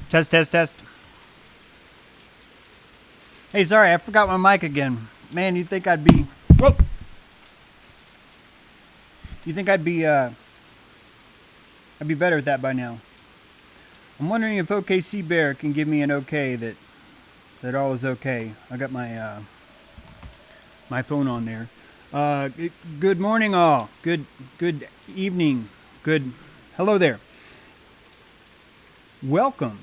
Test, test, test. Hey, sorry, I forgot my mic again. Man, you'd think I'd be... Whoa! You think I'd be better at that by now. I'm wondering if OKC Bear can give me an okay that all is okay. I got my my phone on there. Good morning, all. Good evening. Hello there. Welcome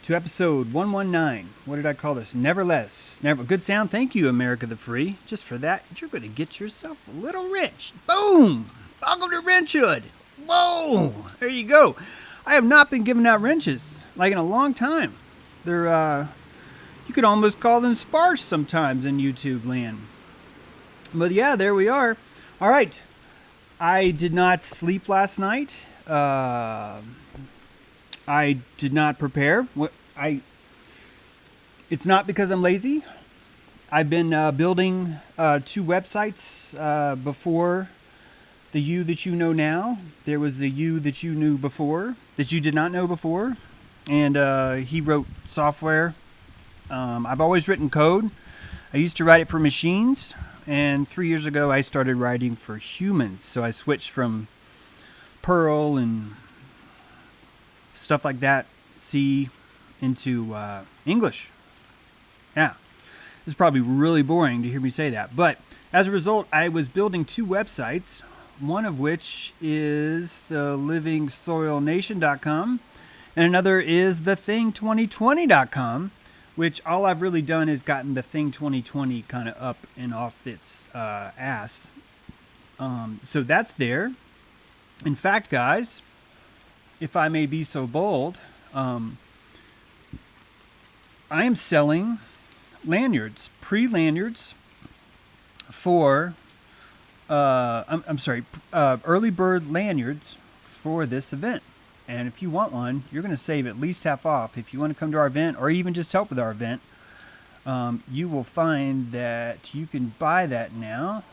to episode 119. What did I call this? Neverless. Good sound. Thank you, America the Free. Just for that, you're going to get yourself a little wrench. Boom! Welcome to Wrenchhood. Whoa! There you go. I have not been giving out wrenches like in a long time. They're you could almost call them sparse sometimes in YouTube land. But yeah, there we are. All right. I did not sleep last night. I did not prepare. It's not because I'm lazy. I've been building 2 websites before the you that you know now. There was the you that you knew before, that you did not know before. And he wrote software. I've always written code. I used to write it for machines. And 3 years ago, I started writing for humans. So I switched from Perl and stuff like that, C, into English. Yeah. It's probably really boring to hear me say that. But as a result, I was building 2 websites, one of which is the livingsoilnation.com, and another is thething2020.com, which all I've really done is gotten the Thing 2020 kind of up and off its ass. So that's there. In fact, guys, if I may be so bold, I am selling lanyards, pre-lanyards for, early bird lanyards for this event. And if you want one, you're going to save at least half off. If you want to come to our event or even just help with our event, you will find that you can buy that now.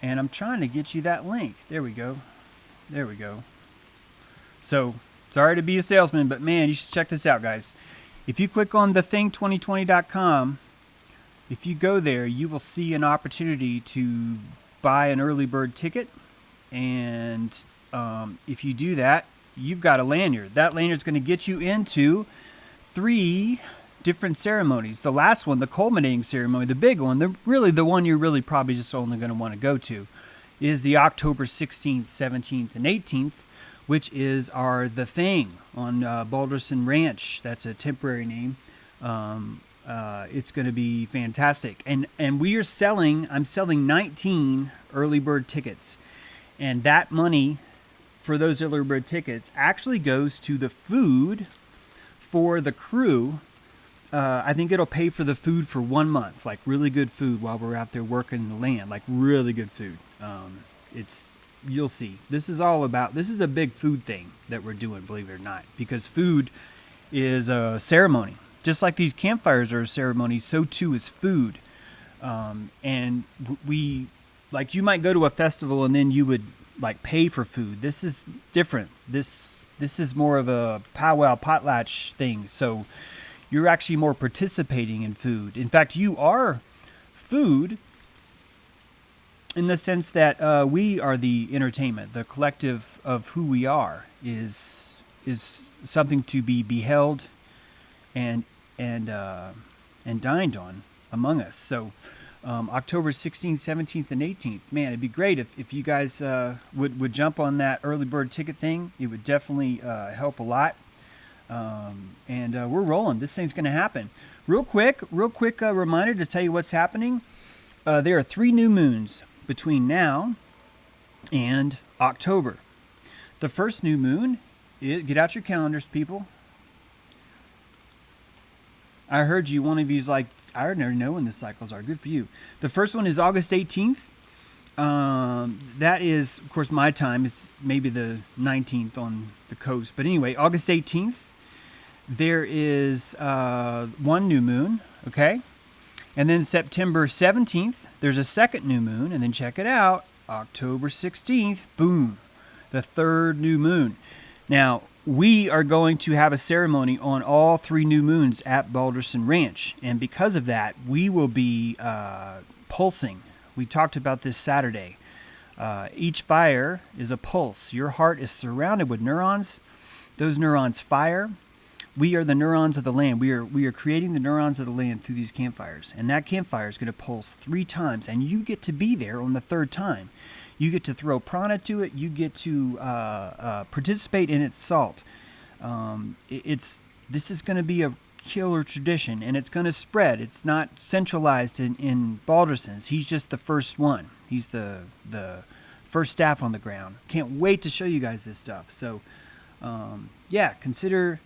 And I'm trying to get you that link. There we go. There we go. So, sorry to be a salesman, but man, you should check this out, guys. If you click on thething2020.com, if you go there, you will see an opportunity to buy an early bird ticket. And if you do that, you've got a lanyard. That lanyard is going to get you into 3 different ceremonies. The last one, the culminating ceremony, the big one, the one you're really probably just only going to want to go to, is the October 16th, 17th, and 18th, which is our The Thing on Balderson Ranch. That's a temporary name. It's going to be fantastic. And I'm selling 19 early bird tickets. And that money for those early bird tickets actually goes to the food for the crew. I think it'll pay for the food for 1 month, like really good food while we're out there working the land, like really good food. You'll see. This is a big food thing that we're doing, believe it or not, because food is a ceremony. Just like these campfires are a ceremony, so too is food. And we, like, you might go to a festival and then you would like pay for food. This is different. This is more of a powwow potlatch thing. So you're actually more participating in food. In fact, you are food in the sense that we are the entertainment. The collective of who we are is something to be beheld and dined on among us. So October 16th, 17th, and 18th. Man, it'd be great if you guys would jump on that early bird ticket thing. It would definitely help a lot. And we're rolling. This thing's going to happen. Real quick reminder to tell you what's happening. There are 3 new moons between now and October. The first new moon, get out your calendars, people. I heard you, one of you's like, I never know when the cycles are. Good for you. The first one is August 18th. That is, of course, my time. It's maybe the 19th on the coast. But anyway, August 18th, there is 1 new moon, okay? And then September 17th, there's a 2nd new moon. And then check it out, October 16th, boom, the 3rd new moon. Now, we are going to have a ceremony on all 3 new moons at Balderson Ranch. And because of that, we will be pulsing. We talked about this Saturday. Each fire is a pulse. Your heart is surrounded with neurons. Those neurons fire. We are the neurons of the land. We are creating the neurons of the land through these campfires. And that campfire is going to pulse 3 times. And you get to be there on the 3rd time. You get to throw prana to it. You get to participate in its salt. This is going to be a killer tradition, and it's going to spread. It's not centralized in Balderson's. He's just the first one. He's the first staff on the ground. Can't wait to show you guys this stuff. So, yeah, consider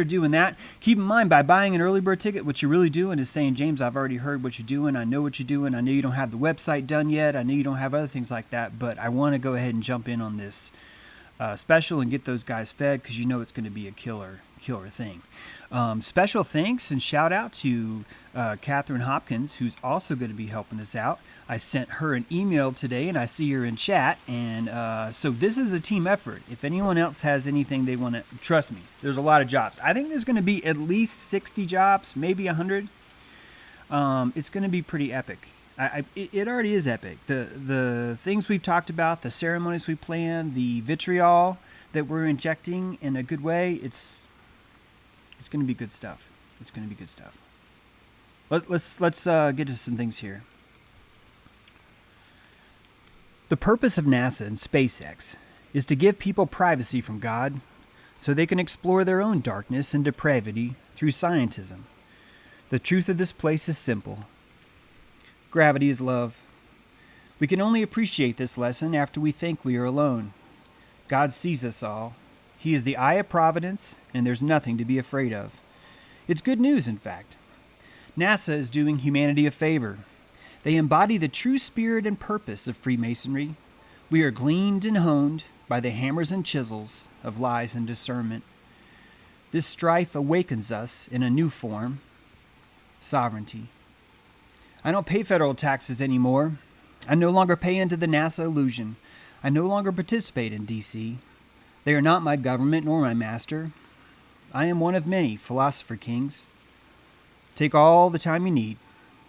doing that. Keep in mind, by buying an early bird ticket, what you're really doing is saying, James, I've already heard what you're doing. I know what you're doing. I know you don't have the website done yet. I know you don't have other things like that, but I want to go ahead and jump in on this special and get those guys fed, because you know it's going to be a killer thing. Special thanks and shout out to Catherine Hopkins, who's also going to be helping us out. I sent her an email today, and I see her in chat. And so this is a team effort. If anyone else has anything they want to, trust me, there's a lot of jobs. I think there's going to be at least 60 jobs, maybe 100. It's going to be pretty epic. It already is epic. The things we've talked about, the ceremonies we planned, the vitriol that we're injecting in a good way, it's going to be good stuff. It's going to be good stuff. Let's get to some things here. The purpose of NASA and SpaceX is to give people privacy from God so they can explore their own darkness and depravity through scientism. The truth of this place is simple. Gravity is love. We can only appreciate this lesson after we think we are alone. God sees us all. He is the eye of providence, and there's nothing to be afraid of. It's good news, in fact. NASA is doing humanity a favor. They embody the true spirit and purpose of Freemasonry. We are gleaned and honed by the hammers and chisels of lies and discernment. This strife awakens us in a new form, sovereignty. I don't pay federal taxes anymore. I no longer pay into the NASA illusion. I no longer participate in D.C. They are not my government nor my master. I am one of many philosopher kings. Take all the time you need.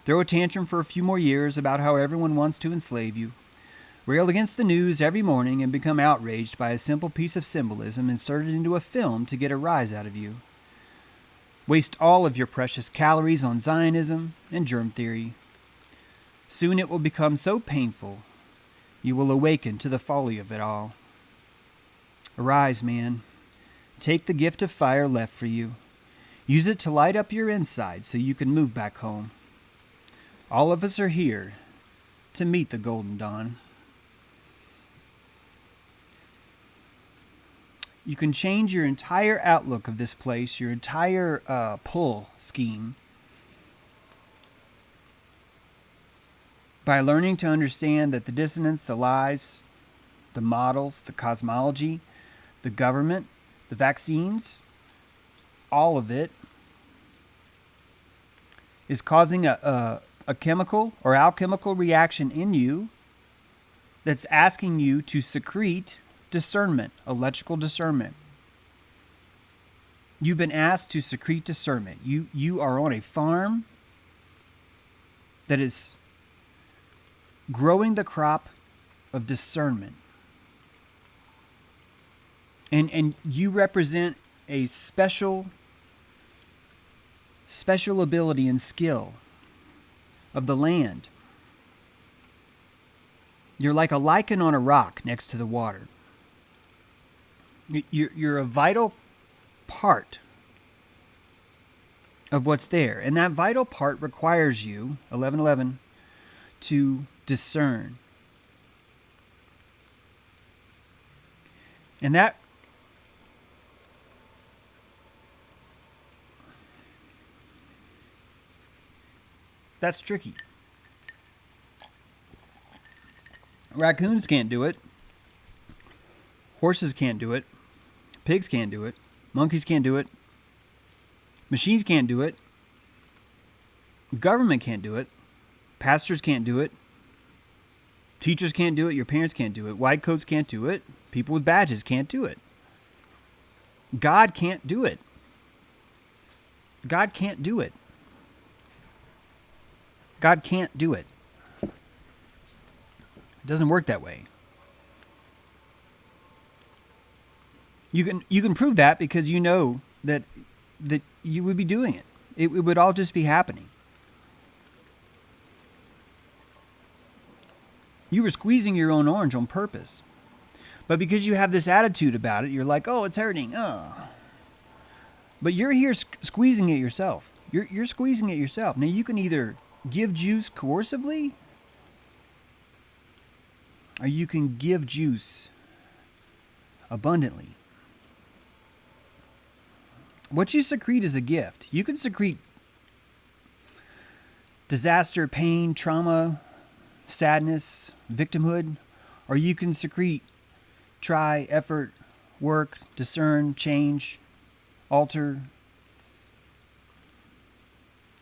Throw a tantrum for a few more years about how everyone wants to enslave you. Rail against the news every morning and become outraged by a simple piece of symbolism inserted into a film to get a rise out of you. Waste all of your precious calories on Zionism and germ theory. Soon it will become so painful, you will awaken to the folly of it all. Arise, man. Take the gift of fire left for you. Use it to light up your inside so you can move back home. All of us are here to meet the golden dawn. You can change your entire outlook of this place, your entire pull scheme, by learning to understand that the dissonance, the lies, the models, the cosmology, the government, the vaccines, all of it is causing a chemical or alchemical reaction in you that's asking you to secrete discernment, electrical discernment. You've been asked to secrete discernment. You are on a farm that is growing the crop of discernment. And you represent a special ability and skill of the land. You're like a lichen on a rock next to the water. You're a vital part of what's there. And that vital part requires you, 11:11, to discern. And that's tricky. Raccoons can't do it. Horses can't do it. Pigs can't do it. Monkeys can't do it. Machines can't do it. Government can't do it. Pastors can't do it. Teachers can't do it. Your parents can't do it. White coats can't do it. People with badges can't do it. God can't do it. God can't do it. God can't do it. It doesn't work that way. You can prove that because you know that you would be doing it. It would all just be happening. You were squeezing your own orange on purpose. But because you have this attitude about it, you're like, oh, it's hurting. Oh. But you're here squeezing it yourself. You're squeezing it yourself. Now, you can either give juice coercively, or you can give juice abundantly. What you secrete is a gift. You can secrete disaster, pain, trauma, sadness, victimhood, or you can secrete try, effort, work, discern, change, alter.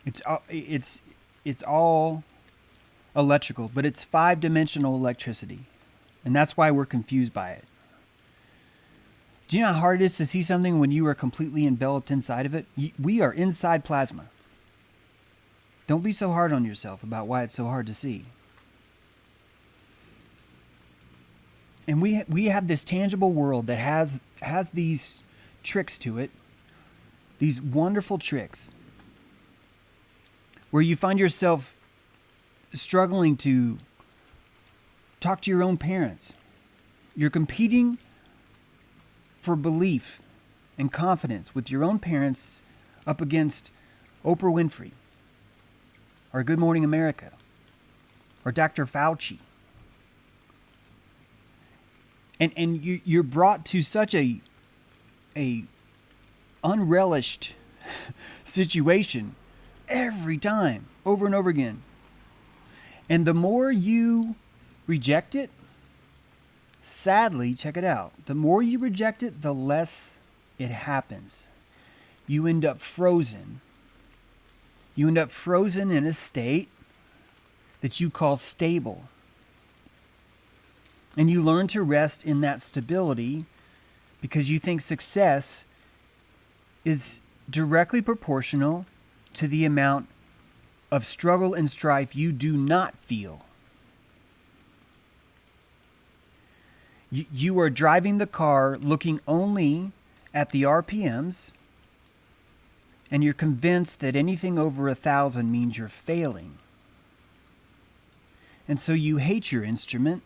It's all electrical, but it's 5-dimensional electricity. And that's why we're confused by it. Do you know how hard it is to see something when you are completely enveloped inside of it? We are inside plasma. Don't be so hard on yourself about why it's so hard to see. And we have this tangible world that has these tricks to it, these wonderful tricks, where you find yourself struggling to talk to your own parents. You're competing for belief and confidence with your own parents up against Oprah Winfrey or Good Morning America or Dr. Fauci. And you're brought to such a unrelished situation every time, over and over again. And the more you reject it, sadly, check it out, the more you reject it, the less it happens. You end up frozen. You end up frozen in a state that you call stable. And you learn to rest in that stability because you think success is directly proportional to the amount of struggle and strife you do not feel. You are driving the car looking only at the RPMs, and you're convinced that anything over 1,000 means you're failing. And so you hate your instrument.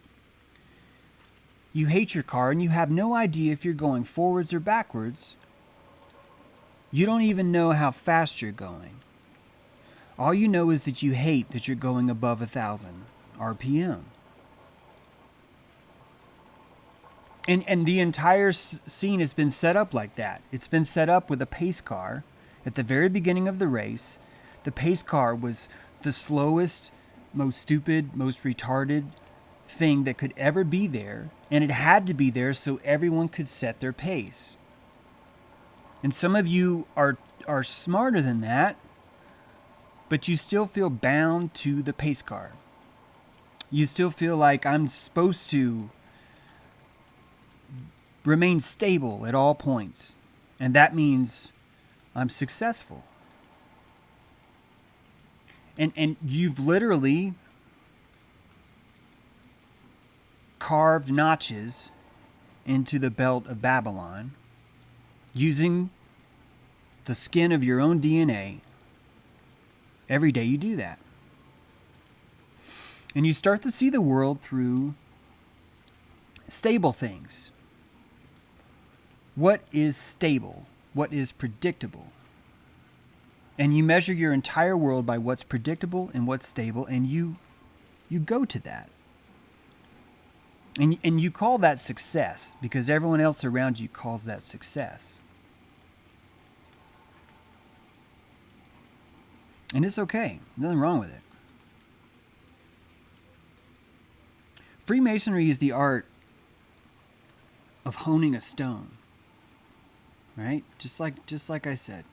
You hate your car, and you have no idea if you're going forwards or backwards. You don't even know how fast you're going. All you know is that you hate that you're going above 1,000 RPM. And the entire scene has been set up like that. It's been set up with a pace car. At the very beginning of the race, the pace car was the slowest, most stupid, most retarded thing that could ever be there. And it had to be there so everyone could set their pace. And some of you are smarter than that, but you still feel bound to the pace car. You still feel like I'm supposed to remain stable at all points. And that means I'm successful. And you've literally carved notches into the belt of Babylon using the skin of your own DNA. Every day you do that. And you start to see the world through stable things. What is stable? What is predictable? And you measure your entire world by what's predictable and what's stable, and you go to that. And you call that success because everyone else around you calls that success. And it's okay. Nothing wrong with it. Freemasonry is the art of honing a stone. Right? Just like I said.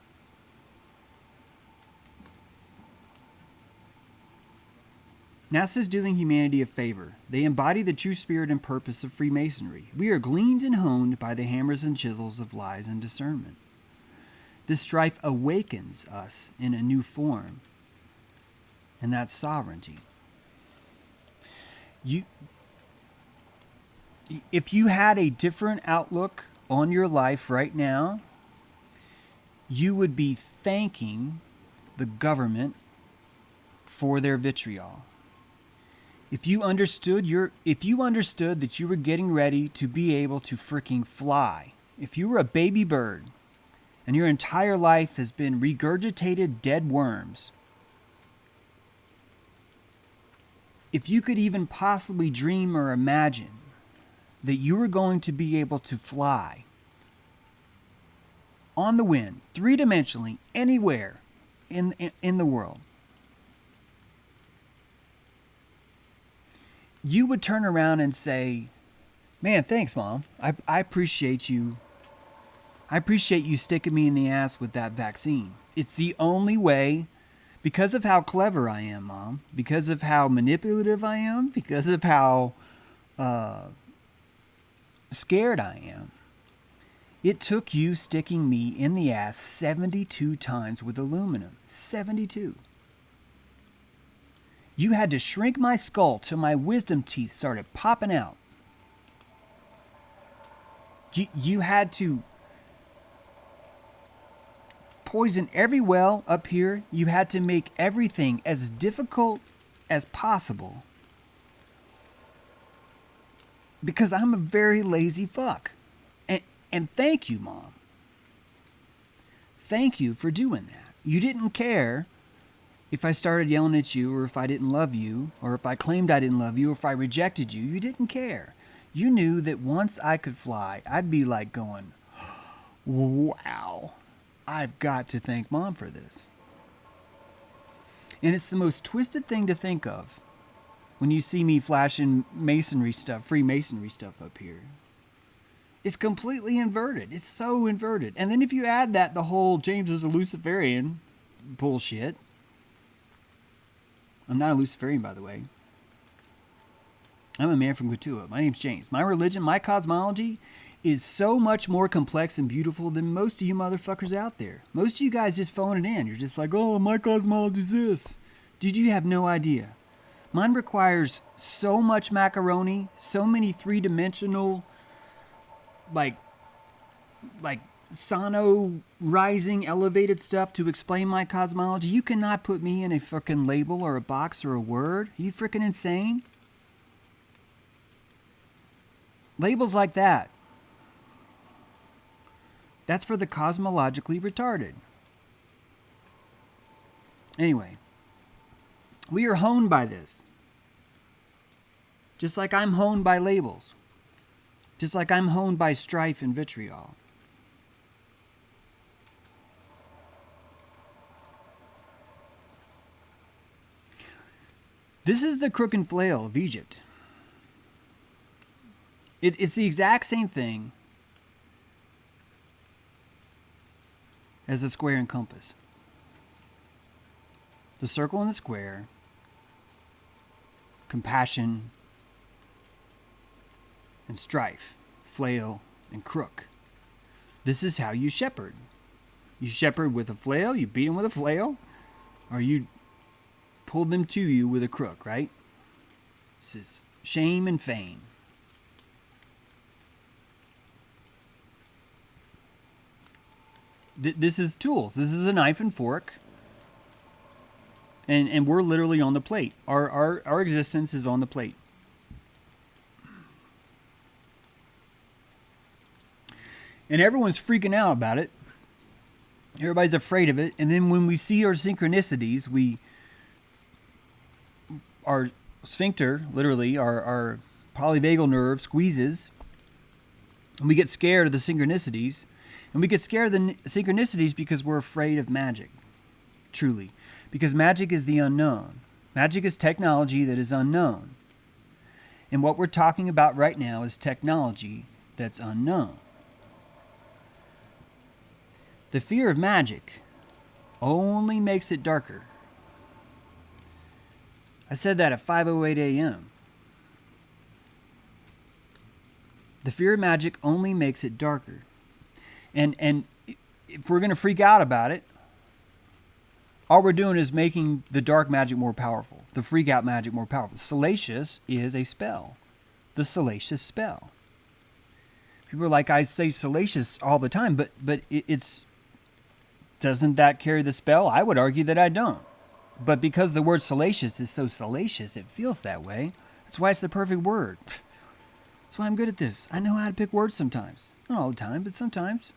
NASA's doing humanity a favor. They embody the true spirit and purpose of Freemasonry. We are gleaned and honed by the hammers and chisels of lies and discernment. This strife awakens us in a new form, and that's sovereignty. If you had a different outlook on your life right now, you would be thanking the government for their vitriol. If you understood that you were getting ready to be able to freaking fly, if you were a baby bird and your entire life has been regurgitated dead worms, if you could even possibly dream or imagine that you were going to be able to fly on the wind, three-dimensionally, anywhere in the world, you would turn around and say, man, thanks, Mom. I appreciate you. I appreciate you sticking me in the ass with that vaccine. It's the only way, because of how clever I am, Mom, because of how manipulative I am, because of how scared I am. It took you sticking me in the ass 72 times with aluminum. 72. You had to shrink my skull till my wisdom teeth started popping out. You had to poison every well up here. You had to make everything as difficult as possible. Because I'm a very lazy fuck. And thank you, Mom. Thank you for doing that. You didn't care if I started yelling at you, or if I didn't love you, or if I claimed I didn't love you, or if I rejected you. You didn't care. You knew that once I could fly, I'd be like going, wow, I've got to thank Mom for this. And it's the most twisted thing to think of when you see me flashing Masonry stuff, Freemasonry stuff up here. It's completely inverted. It's so inverted. And then if you add that, the whole James is a Luciferian bullshit. I'm not a Luciferian, by the way. I'm a man from Gatua. My name's James. My religion, my cosmology is so much more complex and beautiful than most of you motherfuckers out there. Most of you guys just phone it in. You're just like, oh, my cosmology's this. Dude, you have no idea. Mine requires so much macaroni, so many three-dimensional, like sono rising elevated stuff to explain my cosmology. You cannot put me in a frickin' label or a box or a word. Are you frickin' insane? Labels like that, that's for the cosmologically retarded. Anyway, we are honed by this. Just like I'm honed by labels. Just like I'm honed by strife and vitriol. This is the crook and flail of Egypt. It's the exact same thing as the square and compass. The circle and the square, compassion and strife, flail and crook. This is how you shepherd. You shepherd with a flail, you beat them with a flail, or you pull them to you with a crook, right? This is shame and fame. This is tools. This is a knife and fork. And we're literally on the plate. Our existence is on the plate. And everyone's freaking out about it. Everybody's afraid of it. And then when we see our synchronicities, our sphincter, literally, our polyvagal nerve squeezes. And we get scared of the synchronicities. And we get scared of the synchronicities because we're afraid of magic. Truly. Because magic is the unknown. Magic is technology that is unknown. And what we're talking about right now is technology that's unknown. The fear of magic only makes it darker. I said that at 5:08 a.m. The fear of magic only makes it darker. And if we're going to freak out about it, all we're doing is making the dark magic more powerful, the freak out magic more powerful. Salacious is a spell. The salacious spell. People are like, I say salacious all the time, but it's doesn't that carry the spell? I would argue that I don't. But because the word salacious is so salacious, it feels that way. That's why it's the perfect word. That's why I'm good at this. I know how to pick words sometimes. Not all the time, but sometimes.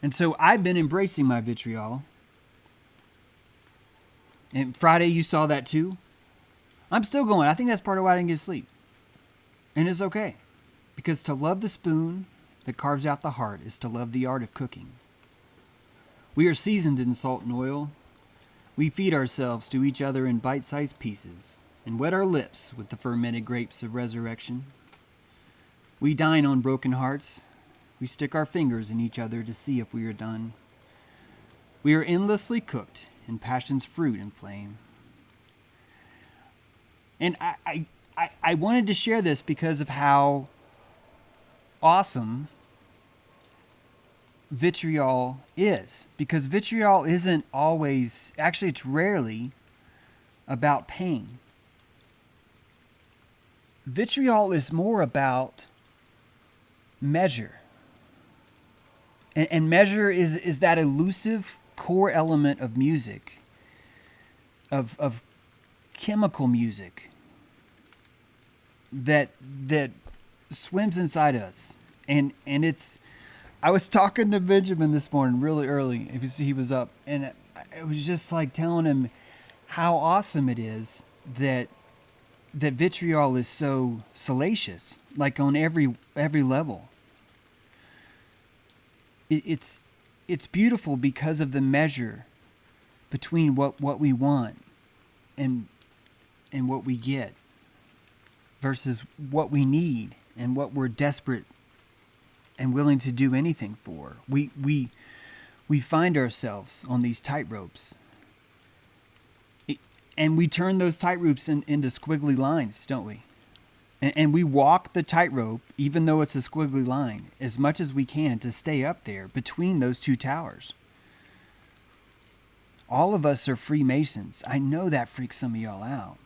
And so I've been embracing my vitriol. And Friday you saw that too. I'm still going. I think that's part of why I didn't get sleep. And it's okay. Because to love the spoon that carves out the heart is to love the art of cooking. We are seasoned in salt and oil. We feed ourselves to each other in bite-sized pieces and wet our lips with the fermented grapes of resurrection. We dine on broken hearts. We stick our fingers in each other to see if we are done. We are endlessly cooked in passion's fruit and flame. And I wanted to share this because of how awesome vitriol is. Because vitriol isn't always, actually it's rarely about pain. Vitriol is more about measure. And measure is that elusive core element of music, of chemical music that swims inside us. And it's, I was talking to Benjamin this morning really early. He was up, and I was just like telling him how awesome it is that vitriol is so salacious, like on every level. It's beautiful because of the measure between what we want and what we get versus what we need and what we're desperate and willing to do anything for. We find ourselves on these tightropes. And we turn those tightropes into squiggly lines, don't we? And we walk the tightrope, even though it's a squiggly line, as much as we can to stay up there between those two towers. All of us are Freemasons. I know that freaks some of y'all out.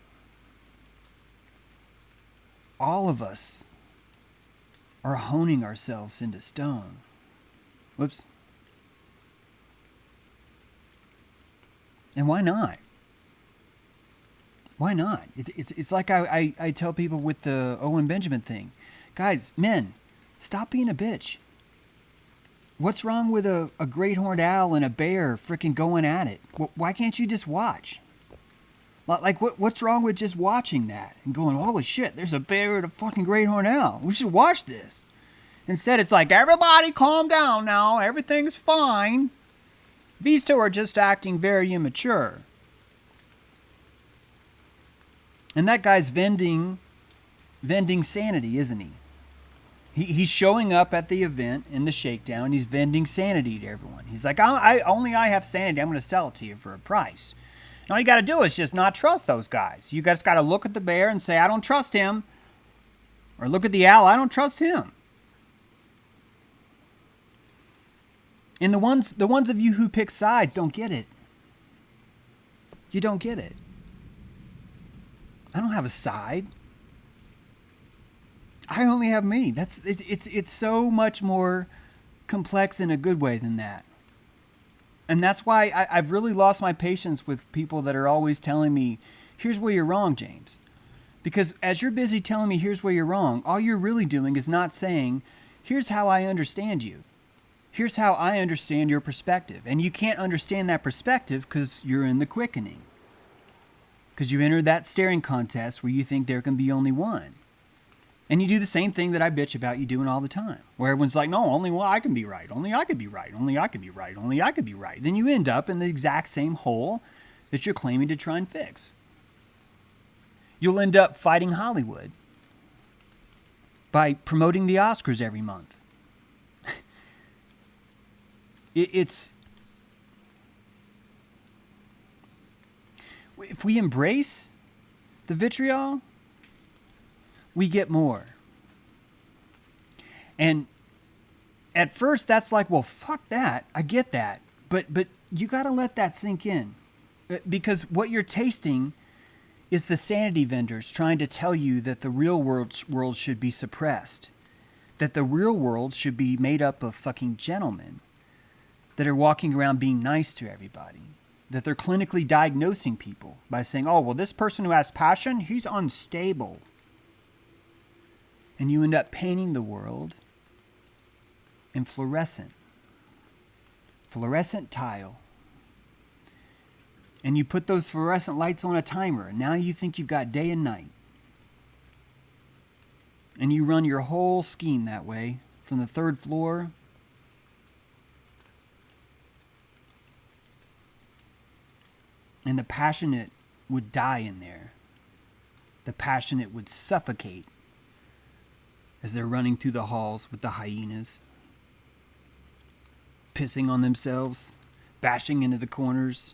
All of us are honing ourselves into stone. Whoops. And why not? Why not? It's like I tell people with the Owen Benjamin thing. Guys, men, stop being a bitch. What's wrong with a great horned owl and a bear freaking going at it? Why can't you just watch? Like, what's wrong with just watching that and going, holy shit, there's a bear and a fucking great horned owl. We should watch this. Instead, it's like, everybody calm down now. Everything's fine. These two are just acting very immature. And that guy's vending sanity, isn't he? He's showing up at the event in the shakedown. He's vending sanity to everyone. He's like, I have sanity. I'm going to sell it to you for a price. And all you got to do is just not trust those guys. You guys got to look at the bear and say, I don't trust him. Or look at the owl, I don't trust him. And the ones of you who pick sides don't get it. You don't get it. I don't have a side. I only have me. It's so much more complex in a good way than that. And that's why I've really lost my patience with people that are always telling me, here's where you're wrong, James. Because as you're busy telling me here's where you're wrong, all you're really doing is not saying, here's how I understand you. Here's how I understand your perspective. And you can't understand that perspective because you're in the quickening. Because you entered that staring contest where you think there can be only one. And you do the same thing that I bitch about you doing all the time. Where everyone's like, no, only I can be right. Only I could be right. Only I could be right. Only I could be right. Then you end up in the exact same hole that you're claiming to try and fix. You'll end up fighting Hollywood by promoting the Oscars every month. It's if we embrace the vitriol, we get more. And at first that's like, well, fuck that. I get that. But you got to let that sink in. Because what you're tasting is the sanity vendors trying to tell you that the real world should be suppressed. That the real world should be made up of fucking gentlemen that are walking around being nice to everybody. That they're clinically diagnosing people by saying, oh, well, this person who has passion, he's unstable. And you end up painting the world in fluorescent tile. And you put those fluorescent lights on a timer, and now you think you've got day and night. And you run your whole scheme that way, from the 3rd floor and the passionate would die in there. The passionate would suffocate as they're running through the halls with the hyenas, pissing on themselves, bashing into the corners,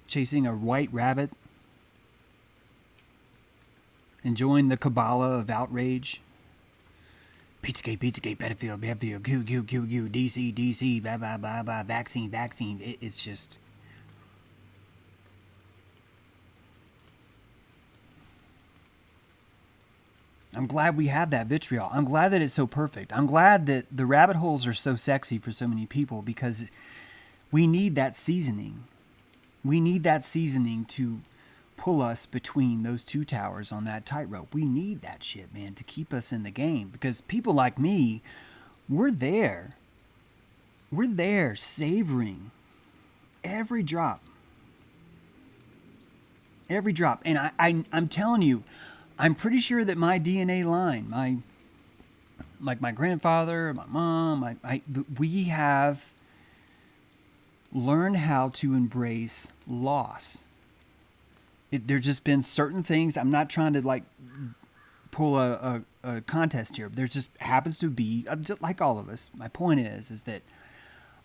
chasing a white rabbit, enjoying the Kabbalah of outrage. Pizzagate, pedophile, goo, DC, blah, blah, blah, blah, vaccine. It's just... I'm glad we have that vitriol. I'm glad that it's so perfect. I'm glad that the rabbit holes are so sexy for so many people, because we need that seasoning. We need that seasoning to pull us between those two towers on that tightrope. We need that shit, man, to keep us in the game. Because people like me, we're there. We're there savoring every drop. Every drop. And I'm telling you, I'm pretty sure that my DNA line, my grandfather, my mom, we have learned how to embrace loss. There's just been certain things. I'm not trying to pull a contest here. There just happens to be, like all of us. My point is that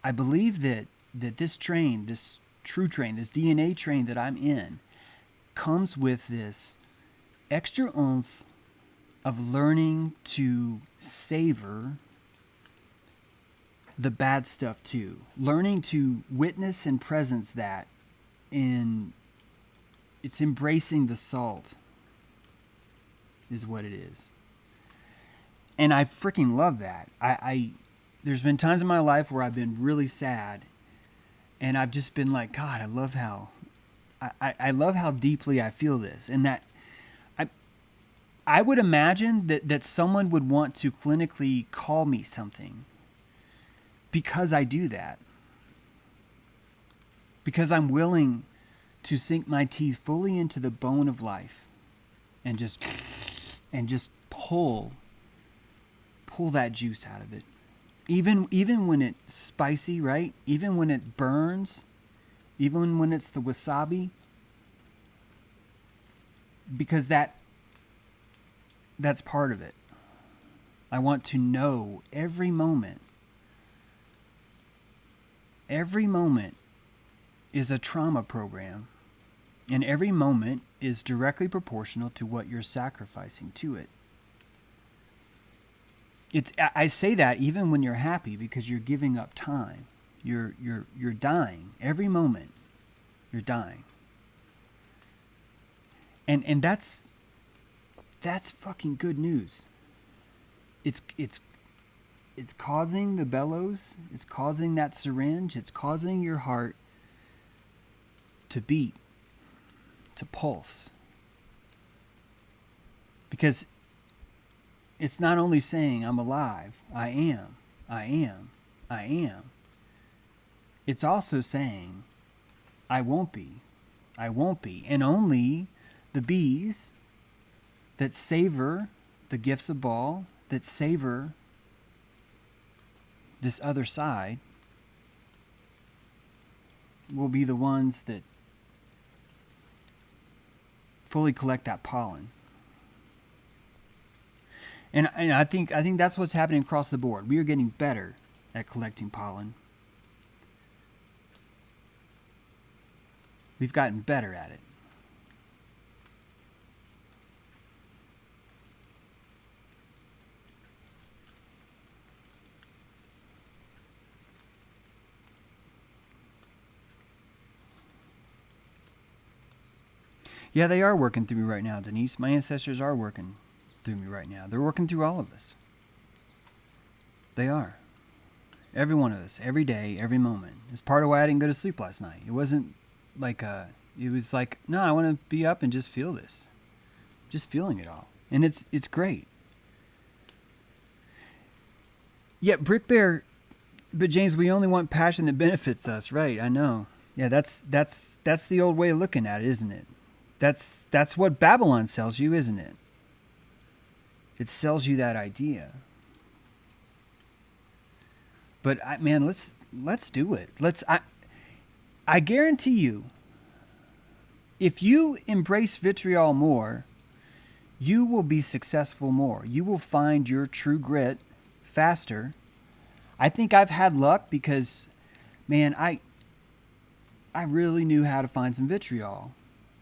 I believe that this train, this true train, this DNA train that I'm in, comes with this extra oomph of learning to savor the bad stuff too. Learning to witness and presence that in... It's embracing the salt is what it is. And I freaking love that. There's been times in my life where I've been really sad, and I've just been like, God, I love how deeply I feel this. And that I would imagine that someone would want to clinically call me something because I do that. Because I'm willing to sink my teeth fully into the bone of life and just pull that juice out of it. Even when it's spicy, right? Even when it burns, even when it's the wasabi, because that's part of it. I want to know every moment is a trauma program. And every moment is directly proportional to what you're sacrificing to it. I say that even when you're happy, because you're giving up time. You're dying. Every moment, you're dying. And that's fucking good news. It's causing the bellows. It's causing that syringe. It's causing your heart to beat, to pulse. Because it's not only saying I'm alive, I am. It's also saying I won't be. And only the bees that savor the gifts of Baal, that savor this other side, will be the ones that fully collect that pollen. And I think that's what's happening across the board. We are getting better at collecting pollen. We've gotten better at it. Yeah, they are working through me right now, Denise. My ancestors are working through me right now. They're working through all of us. They are. Every one of us, every day, every moment. It's part of why I didn't go to sleep last night. It wasn't like it was like, no, I want to be up and just feel this. Just feeling it all. And it's great. Yeah, Brick Bear, but James, we only want passion that benefits us, right? I know. Yeah, that's the old way of looking at it, isn't it? That's what Babylon sells you, isn't it? It sells you that idea. But man, let's do it. I guarantee you, if you embrace vitriol more, you will be successful more. You will find your true grit faster. I think I've had luck because, man, I really knew how to find some vitriol.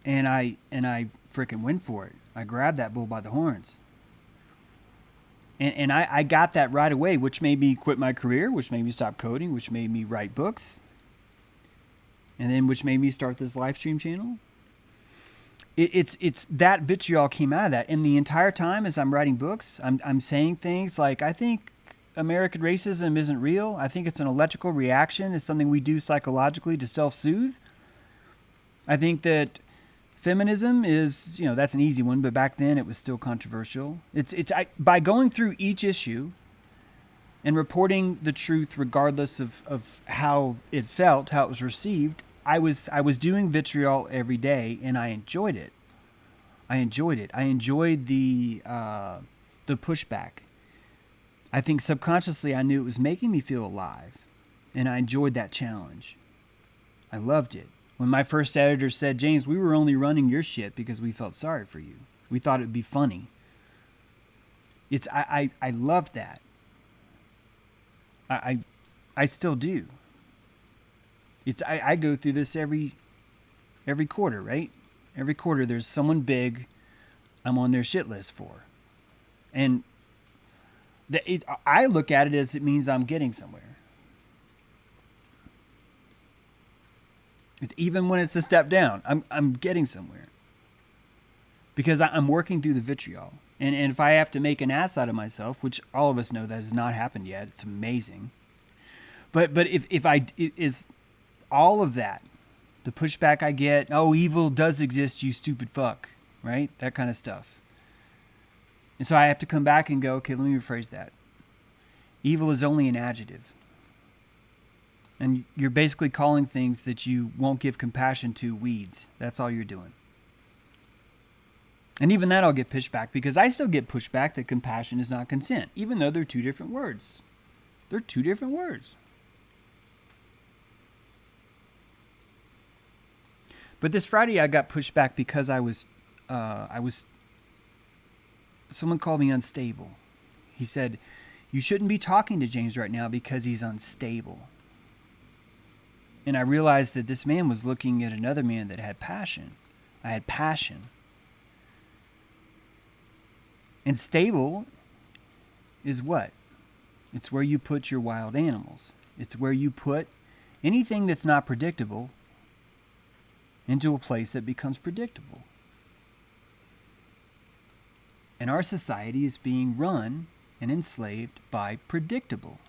And I freaking went for it. I grabbed that bull by the horns. And I got that right away, which made me quit my career, which made me stop coding, which made me write books, and then which made me start this live stream channel. It's that vitriol came out of that. And the entire time as I'm writing books, I'm saying things like, I think American racism isn't real. I think it's an electrical reaction. It's something we do psychologically to self-soothe. I think that feminism is, that's an easy one, but back then it was still controversial. By going through each issue and reporting the truth regardless of how it felt, how it was received, I was doing vitriol every day, and I enjoyed it. I enjoyed the pushback. I think subconsciously I knew it was making me feel alive, and I enjoyed that challenge. I loved it. When my first editor said, James, we were only running your shit because we felt sorry for you. We thought it would be funny. I loved that. I still do. I go through this every quarter, right? Every quarter there's someone big I'm on their shit list for. And I look at it as it means I'm getting somewhere. Even when it's a step down, I'm getting somewhere. Because I'm working through the vitriol. And if I have to make an ass out of myself, which all of us know that has not happened yet, it's amazing. But if is all of that, the pushback I get, oh, evil does exist, you stupid fuck, right? That kind of stuff. And so I have to come back and go, okay, let me rephrase that. Evil is only an adjective. And you're basically calling things that you won't give compassion to weeds. That's all you're doing. And even that I'll get pushed back, because I still get pushed back that compassion is not consent, even though they're two different words. They're two different words. But this Friday I got pushed back because I was someone called me unstable. He said, you shouldn't be talking to James right now because he's unstable. And I realized that this man was looking at another man that had passion. I had passion. And stable is what? It's where you put your wild animals. It's where you put anything that's not predictable into a place that becomes predictable. And our society is being run and enslaved by predictable.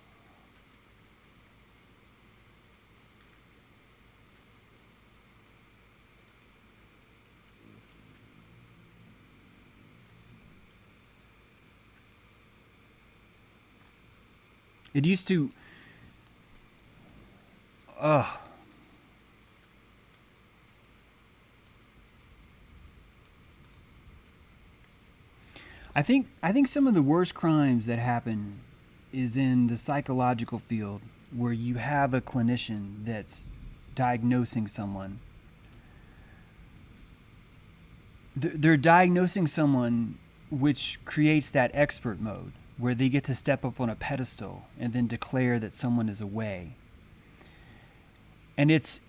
It used to, I think some of the worst crimes that happen is in the psychological field, where you have a clinician that's diagnosing someone. They're diagnosing someone, which creates that expert mode. where they get to step up on a pedestal and then declare that someone is away. And it's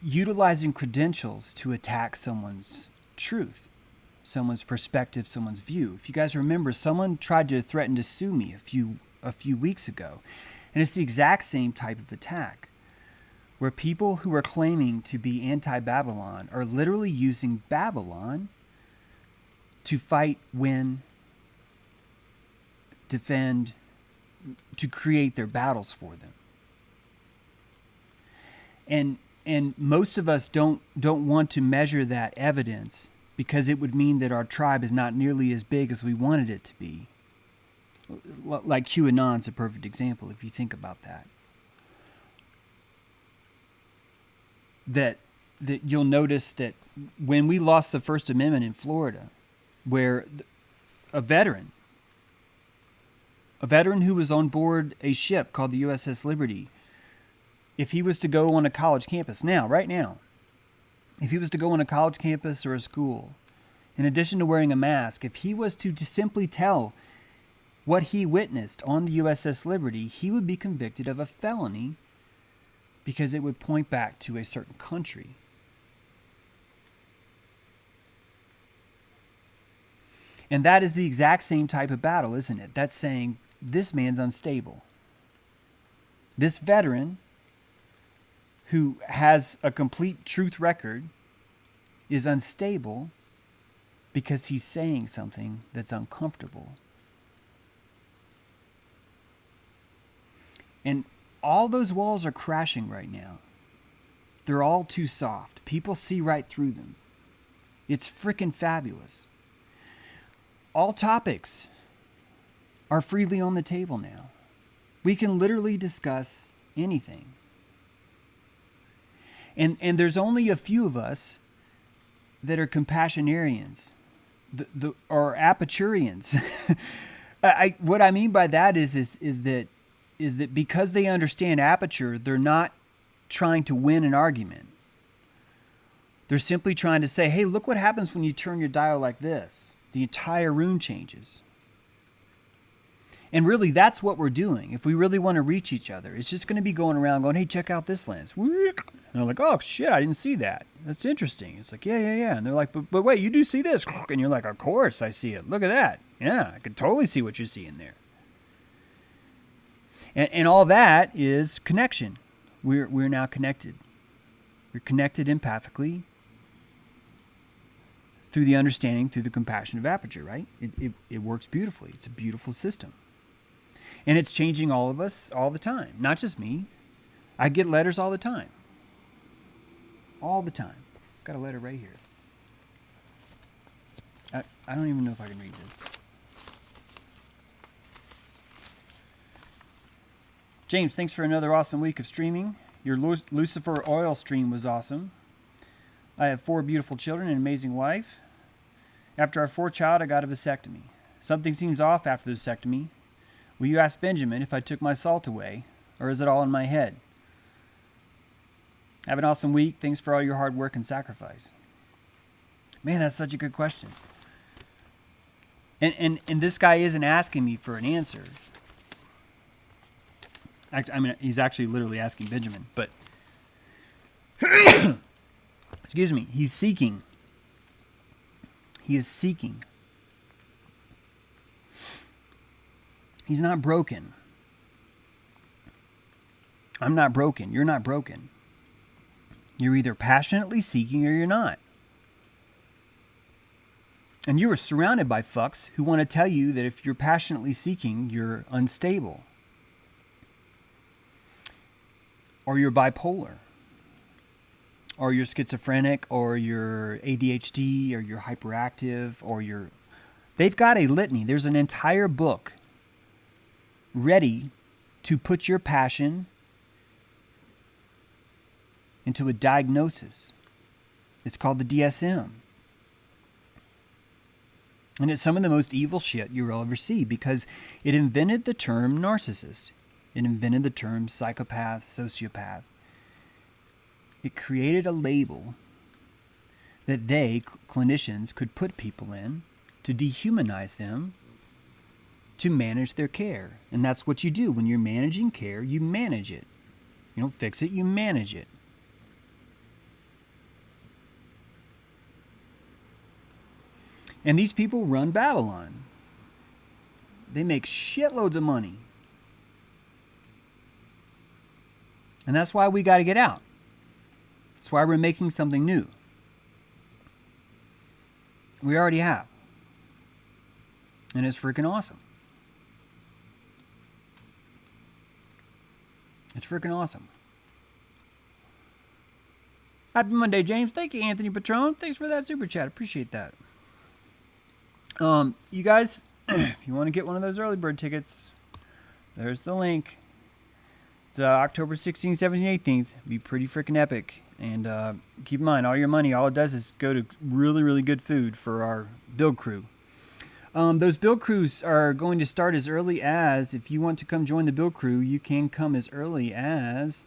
utilizing credentials to attack someone's truth, someone's perspective, someone's view. If you guys remember, someone tried to threaten to sue me a few weeks ago. And it's the exact same type of attack, where people who are claiming to be anti-Babylon are literally using Babylon to fight, win, defend, to create their battles for them. And most of us don't want to measure that evidence because it would mean that our tribe is not nearly as big as we wanted it to be. Like QAnon's a perfect example if you think about that. That you'll notice that when we lost the First Amendment in Florida, where a veteran who was on board a ship called the USS Liberty, if he was to go on a college campus right now, if he was to go on a college campus or a school, in addition to wearing a mask, if he was to simply tell what he witnessed on the USS Liberty, he would be convicted of a felony because it would point back to a certain country. And that is the exact same type of battle, isn't it? That's saying, this man's unstable. This veteran who has a complete truth record is unstable because he's saying something that's uncomfortable. And all those walls are crashing right now. They're all too soft. People see right through them. It's freaking fabulous. All topics are freely on the table now. We can literally discuss anything. And there's only a few of us that are compassionarians or aperturians. What I mean by that is that because they understand aperture, they're not trying to win an argument. They're simply trying to say, hey, look what happens when you turn your dial like this. The entire room changes. And really, that's what we're doing. If we really want to reach each other, it's just going to be going around going, hey, check out this lens. And they're like, oh, shit, I didn't see that. That's interesting. It's like, yeah. And they're like, but wait, you do see this. And you're like, of course I see it. Look at that. Yeah, I can totally see what you see in there. And all that is connection. We're now connected. We're connected empathically through the understanding, through the compassion of aperture, right? It works beautifully. It's a beautiful system. And it's changing all of us all the time. Not just me. I get letters all the time. All the time. Got a letter right here. I don't even know if I can read this. James, thanks for another awesome week of streaming. Your Lucifer oil stream was awesome. I have 4 beautiful children and an amazing wife. After our 4th child, I got a vasectomy. Something seems off after the vasectomy. Will you ask Benjamin if I took my salt away, or is it all in my head? Have an awesome week. Thanks for all your hard work and sacrifice. Man, that's such a good question. And this guy isn't asking me for an answer. I mean, he's actually literally asking Benjamin, but excuse me, he's seeking. He is seeking. He's not broken. I'm not broken. You're not broken. You're either passionately seeking or you're not. And you are surrounded by fucks who want to tell you that if you're passionately seeking, you're unstable. Or you're bipolar. Or you're schizophrenic, or you're ADHD, or you're hyperactive, or you're... They've got a litany. There's an entire book ready to put your passion into a diagnosis. It's called the DSM. And it's some of the most evil shit you'll ever see because it invented the term narcissist. It invented the term psychopath, sociopath. It created a label that they, clinicians, could put people in to dehumanize them to manage their care. And that's what you do. When you're managing care, you manage it. You don't fix it, you manage it. And these people run Babylon. They make shitloads of money. And that's why we got to get out. That's why we're making something new. We already have. And it's freaking awesome. It's freaking awesome. Happy Monday, James. Thank you, Anthony Patron. Thanks for that super chat. Appreciate that. You guys, if you want to get one of those early bird tickets, there's the link. It's October 16th, 17th, 18th. Be pretty freaking epic. And keep in mind, all your money, all it does is go to really, really good food for our build crew. Those build crews are going to start as early as, if you want to come join the build crew, you can come as early as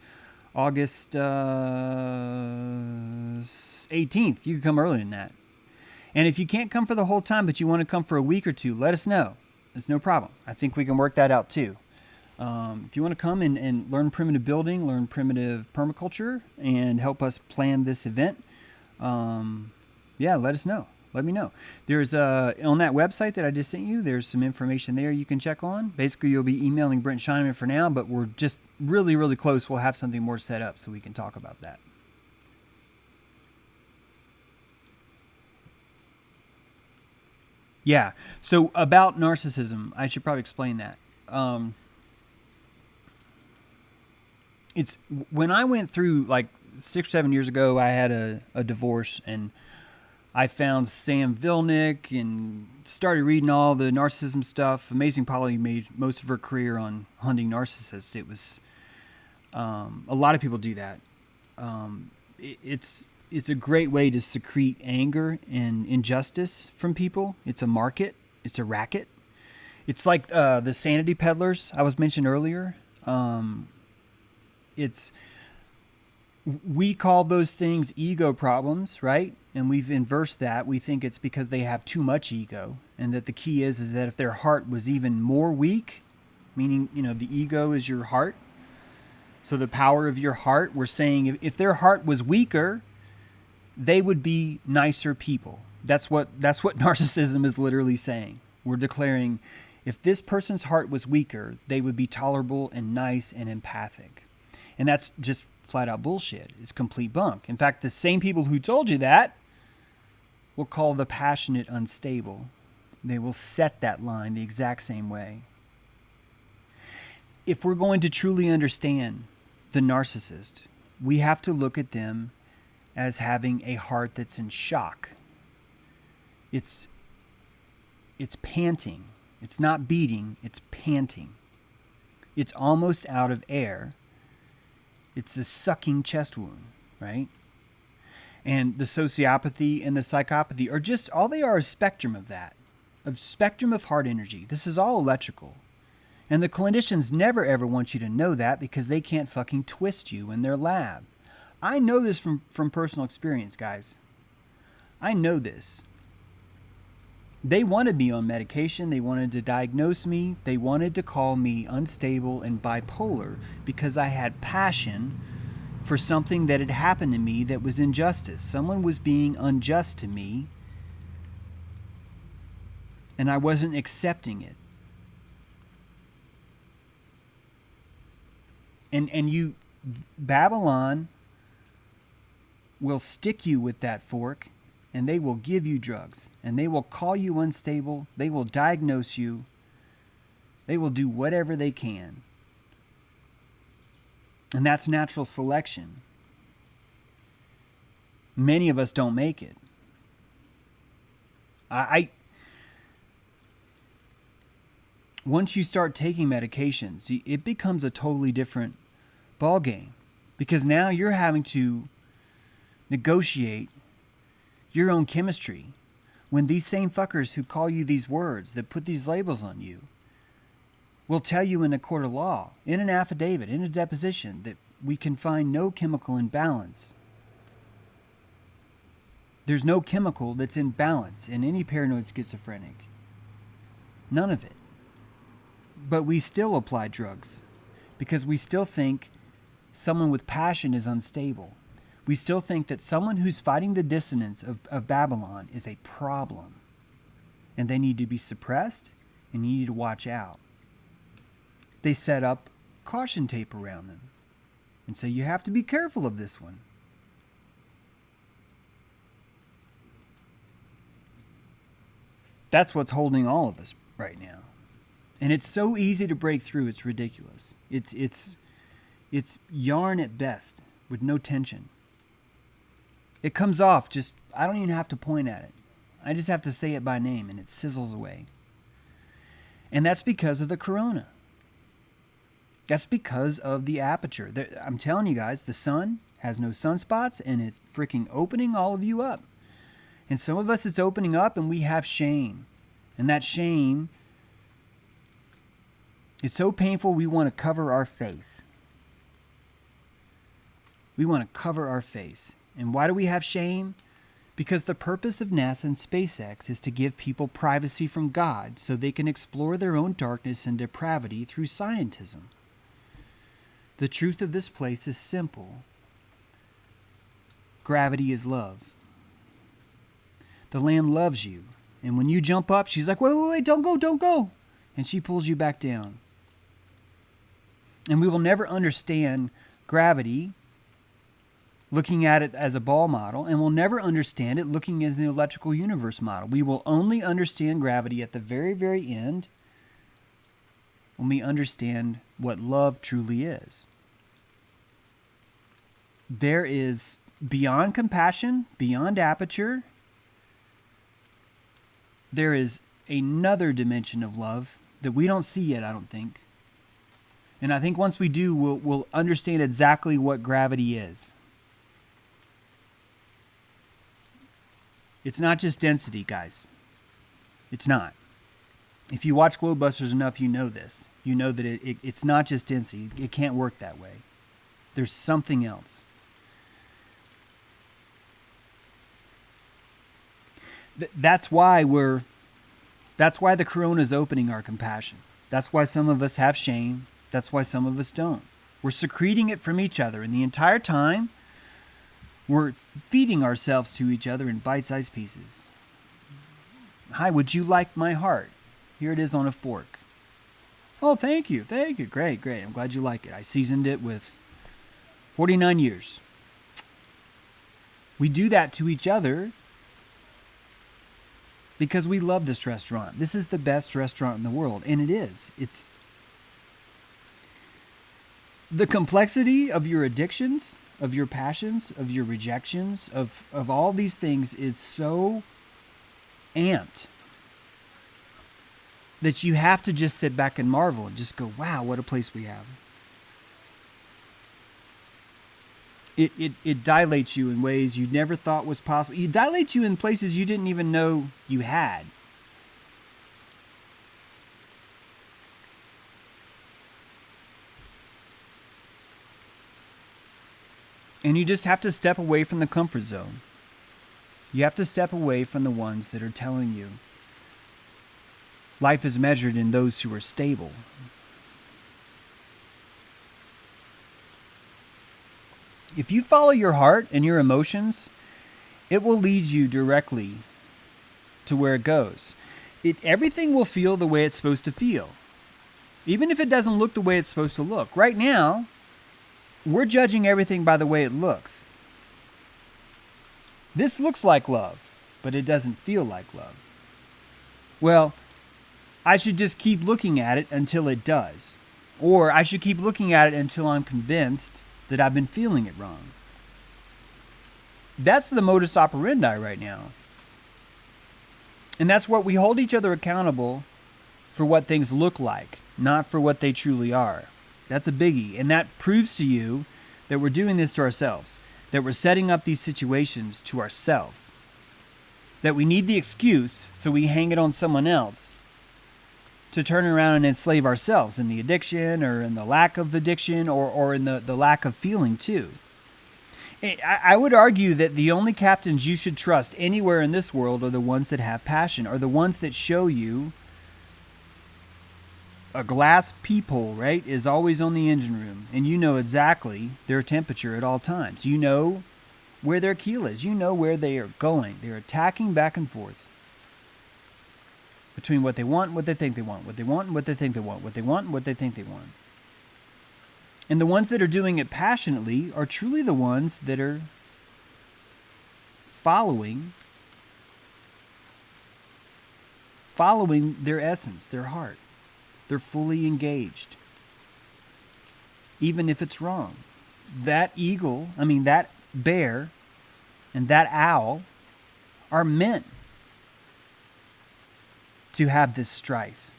August 18th. You can come earlier than that. And if you can't come for the whole time, but you want to come for a week or two, let us know. There's no problem. I think we can work that out too. If you want to come and learn primitive building, learn primitive permaculture, and help us plan this event, yeah, let us know. Let me know. There's on that website that I just sent you, there's some information there you can check on. Basically, you'll be emailing Brent Scheneman for now, but we're just really, really close. We'll have something more set up so we can talk about that. Yeah. So about narcissism, I should probably explain that. It's when I went through like 6 or 7 years ago, I had a divorce, and I found Sam Vilnick and started reading all the narcissism stuff. Amazing Polly made most of her career on hunting narcissists. It was a lot of people do that. It's a great way to secrete anger and injustice from people. It's a market. It's a racket. It's like the sanity peddlers I was mentioned earlier. We call those things ego problems, right? And we've inversed that. We think it's because they have too much ego, and that the key is that if their heart was even more weak, meaning, the ego is your heart. So the power of your heart, we're saying if their heart was weaker, they would be nicer people. That's what narcissism is literally saying. We're declaring if this person's heart was weaker, they would be tolerable and nice and empathic. And that's just flat out bullshit. It's complete bunk. In fact, the same people who told you that will call the passionate unstable. They will set that line the exact same way. If we're going to truly understand the narcissist, we have to look at them as having a heart that's in shock. It's panting. It's not beating, it's panting. It's almost out of air. It's a sucking chest wound, right? And the sociopathy and the psychopathy are just, all they are a spectrum of that, a spectrum of heart energy. This is all electrical. And the clinicians never ever want you to know that because they can't fucking twist you in their lab. I know this from personal experience, guys. I know this. They wanted me on medication. They wanted to diagnose me. They wanted to call me unstable and bipolar because I had passion for something that had happened to me that was injustice. Someone was being unjust to me, and I wasn't accepting it. And you, Babylon will stick you with that fork, and they will give you drugs, and they will call you unstable. They will diagnose you. They will do whatever they can. And that's natural selection. Many of us don't make it. Once you start taking medications, it becomes a totally different ballgame, because now you're having to negotiate your own chemistry when these same fuckers who call you these words, that put these labels on you, will tell you in a court of law, in an affidavit, in a deposition, that we can find no chemical imbalance. There's no chemical that's in balance in any paranoid schizophrenic. None of it. But we still apply drugs because we still think someone with passion is unstable. We still think that someone who's fighting the dissonance of Babylon is a problem, and they need to be suppressed, and you need to watch out. They set up caution tape around them, and so you have to be careful of this one. That's what's holding all of us right now. And it's so easy to break through, it's ridiculous. It's yarn at best, with no tension. It comes off just, I don't even have to point at it. I just have to say it by name, and it sizzles away. And that's because of the corona. That's because of the aperture. I'm telling you guys, the sun has no sunspots, and it's freaking opening all of you up. And some of us, it's opening up, and we have shame. And that shame is so painful, we want to cover our face. We want to cover our face. And why do we have shame? Because the purpose of NASA and SpaceX is to give people privacy from God so they can explore their own darkness and depravity through scientism. The truth of this place is simple. Gravity is love. The land loves you. And when you jump up, she's like, wait, don't go. And she pulls you back down. And we will never understand gravity looking at it as a ball model, and we'll never understand it looking as the electrical universe model. We will only understand gravity at the very, very end when we understand what love truly is. There is, beyond compassion, beyond aperture, there is another dimension of love that we don't see yet, I don't think. And I think once we do, we'll understand exactly what gravity is. It's not just density, guys. It's not. If you watch Globebusters enough, you know this. You know that it's not just density. It can't work that way. There's something else. That's why the corona is opening our compassion. That's why some of us have shame. That's why some of us don't. We're secreting it from each other, and the entire time we're feeding ourselves to each other in bite-sized pieces. Hi, would you like my heart? Here it is on a fork. Oh, thank you. Great. I'm glad you like it. I seasoned it with 49 years. We do that to each other because we love this restaurant. This is the best restaurant in the world, and it is. It's the complexity of your addictions, of your passions, of your rejections, of all these things is so amped that you have to just sit back and marvel and just go, wow, what a place we have. It dilates you in ways you never thought was possible. It dilates you in places you didn't even know you had. And you just have to step away from the comfort zone. You have to step away from the ones that are telling you life is measured in those who are stable. If you follow your heart and your emotions, it will lead you directly to where it goes. Everything will feel the way it's supposed to feel, even if it doesn't look the way it's supposed to look. Right now, we're judging everything by the way it looks. This looks like love, but it doesn't feel like love. Well, I should just keep looking at it until it does. Or I should keep looking at it until I'm convinced that I've been feeling it wrong. That's the modus operandi right now. And that's what we hold each other accountable for, what things look like, not for what they truly are. That's a biggie. And that proves to you that we're doing this to ourselves, that we're setting up these situations to ourselves, that we need the excuse so we hang it on someone else to turn around and enslave ourselves in the addiction or in the lack of addiction or in the lack of feeling too. I would argue that the only captains you should trust anywhere in this world are the ones that have passion, are the ones that show you a glass peephole, right, is always on the engine room, and you know exactly their temperature at all times. You know where their keel is. You know where they are going. They're attacking back and forth between what they want and what they think they want, what they want and what they think they want, what they want and what they think they want. And the ones that are doing it passionately are truly the ones that are following their essence, their heart. They're fully engaged, even if it's wrong. That bear and that owl are meant to have this strife.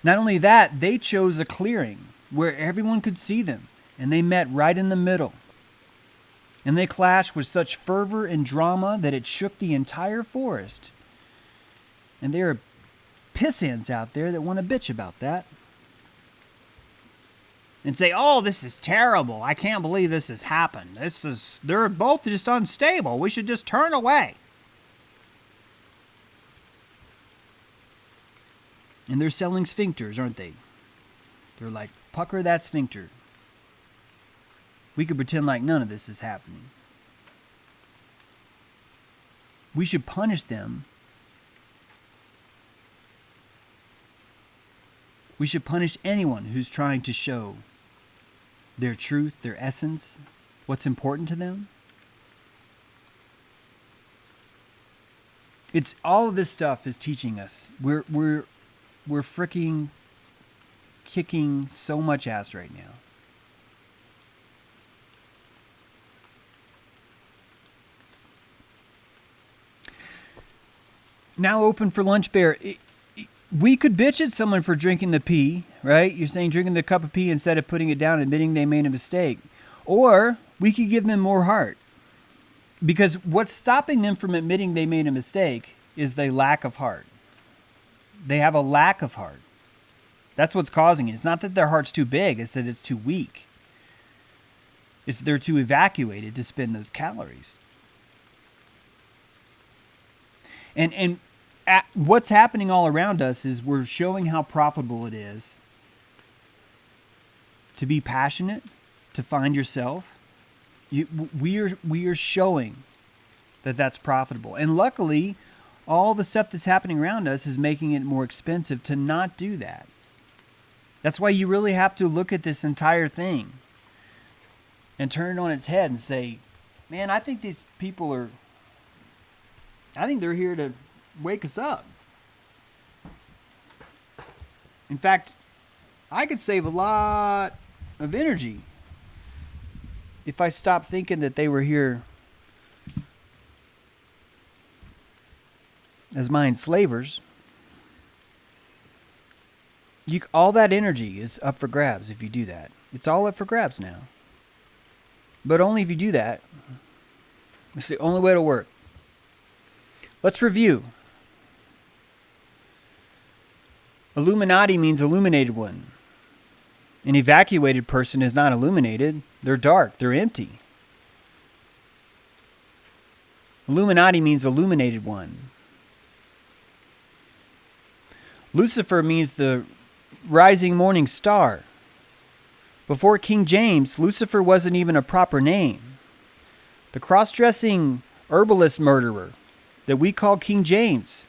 Not only that, they chose a clearing where everyone could see them, and they met right in the middle. And they clashed with such fervor and drama that it shook the entire forest. And there are pissants out there that want to bitch about that. And say, oh, this is terrible. I can't believe this has happened. They're both just unstable. We should just turn away. And they're selling sphincters, aren't they? They're like, pucker that sphincter. We could pretend like none of this is happening. We should punish them. We should punish anyone who's trying to show their truth, their essence, what's important to them. It's all of this stuff is teaching us. We're freaking kicking so much ass right now. Now open for lunch, Bear. We could bitch at someone for drinking the pee, right? You're saying drinking the cup of pee instead of putting it down, admitting they made a mistake. Or we could give them more heart. Because what's stopping them from admitting they made a mistake is the lack of heart. They have a lack of heart. That's what's causing it. It's not that their heart's too big, it's that it's too weak. They're too evacuated to spend those calories. And what's happening all around us is we're showing how profitable it is to be passionate, to find yourself. We are showing that that's profitable. And luckily, all the stuff that's happening around us is making it more expensive to not do that. That's why you really have to look at this entire thing and turn it on its head and say, man, I think these people they're here to wake us up. In fact, I could save a lot of energy if I stopped thinking that they were here as my enslavers. All that energy is up for grabs if you do that. It's all up for grabs now. But only if you do that. It's the only way to work. Let's review. Illuminati means illuminated one. An evacuated person is not illuminated. They're dark. They're empty. Illuminati means illuminated one. Lucifer means the rising morning star. Before King James, Lucifer wasn't even a proper name. The cross-dressing herbalist murderer that we call King James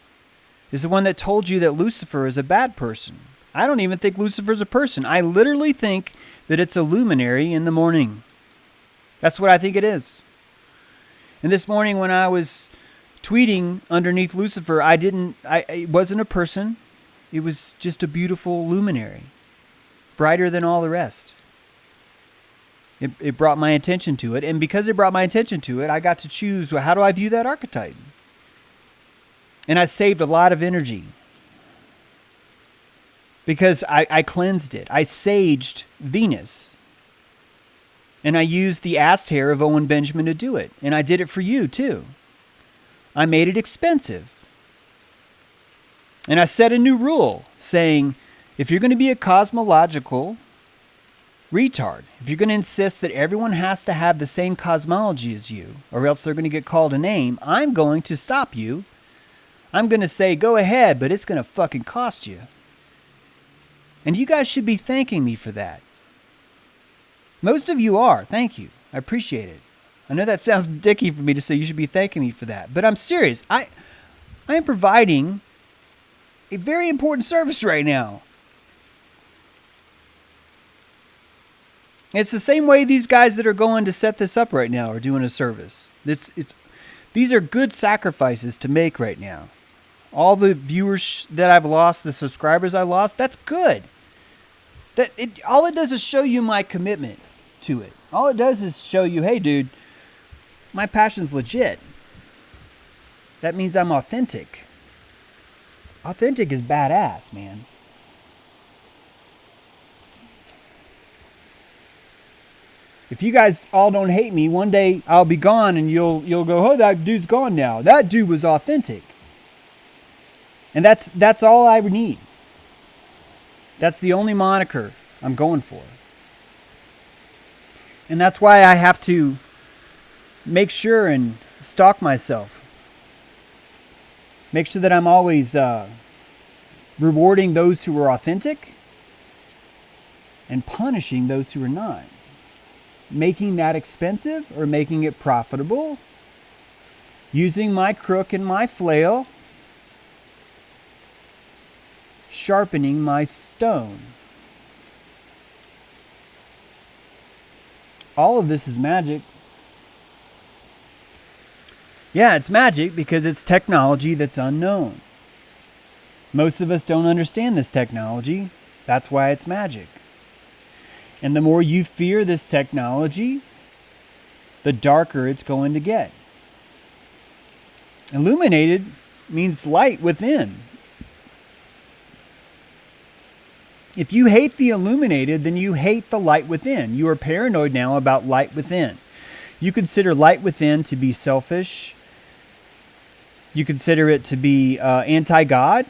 is the one that told you that Lucifer is a bad person. I don't even think Lucifer's a person. I literally think that it's a luminary in the morning. That's what I think it is. And this morning when I was tweeting underneath Lucifer, it wasn't a person. It was just a beautiful luminary, brighter than all the rest. It brought my attention to it, and because it brought my attention to it, I got to choose, how do I view that archetype? And I saved a lot of energy because I cleansed it. I saged Venus, and I used the ass hair of Owen Benjamin to do it, and I did it for you too. I made it expensive. And I set a new rule saying, if you're going to be a cosmological retard, if you're going to insist that everyone has to have the same cosmology as you, or else they're going to get called a name, I'm going to stop you. I'm going to say, go ahead, but it's going to fucking cost you. And you guys should be thanking me for that. Most of you are. Thank you. I appreciate it. I know that sounds dicky for me to say you should be thanking me for that, but I'm serious. I am providing a very important service right now. It's the same way these guys that are going to set this up right now are doing a service. These are good sacrifices to make right now. All the viewers that I've lost, the subscribers I lost, that's good. All it does is show you my commitment to it. All it does is show you, hey, dude, my passion's legit. That means I'm authentic. Authentic is badass, man. If you guys all don't hate me, one day I'll be gone and you'll go, oh, that dude's gone now. That dude was authentic. And that's all I need. That's the only moniker I'm going for. And that's why I have to make sure and stalk myself. Make sure that I'm always rewarding those who are authentic and punishing those who are not. Making that expensive or making it profitable. Using my crook and my flail. Sharpening my stone. All of this is magic. Yeah, it's magic because it's technology that's unknown. Most of us don't understand this technology. That's why it's magic. And the more you fear this technology, the darker it's going to get. Illuminated means light within. If you hate the illuminated, then you hate the light within. You are paranoid now about light within. You consider light within to be selfish. You consider it to be anti-God.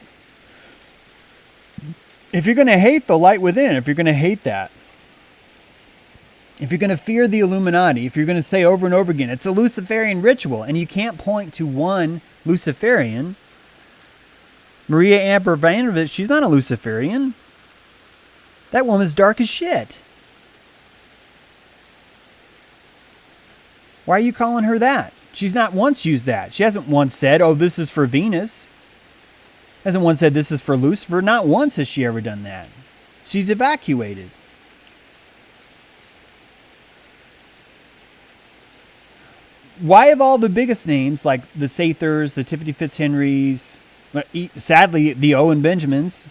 If you're going to hate the light within, if you're going to hate that, if you're going to fear the Illuminati, if you're going to say over and over again, it's a Luciferian ritual, and you can't point to one Luciferian. Maria Abramovich, she's not a Luciferian. That woman's dark as shit. Why are you calling her that? She's not once used that. She hasn't once said, oh, this is for Venus. Hasn't once said this is for Lucifer. Not once has she ever done that. She's evacuated. Why have all the biggest names like the Sathers, the Tiffany Fitzhenrys, sadly the Owen Benjamins,